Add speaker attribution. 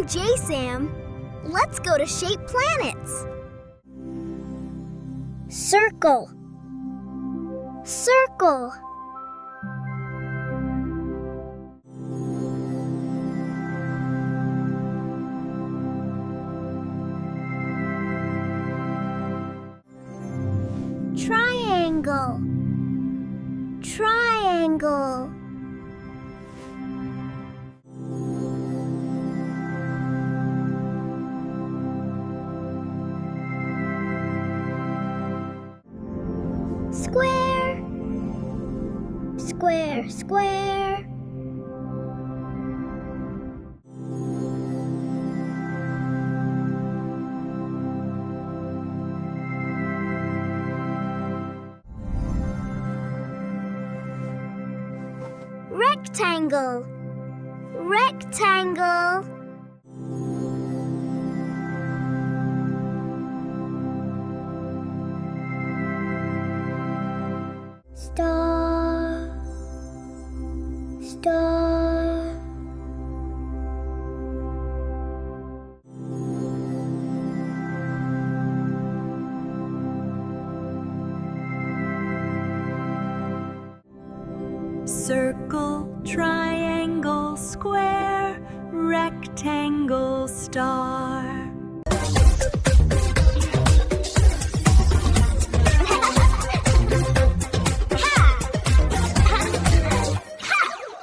Speaker 1: OMG, Sam! Let's go to Shape Planets! Circle. Circle. Triangle. Triangle. Square. Square, square. Rectangle. Rectangle. Star. Star.
Speaker 2: Circle, triangle, square, rectangle, star.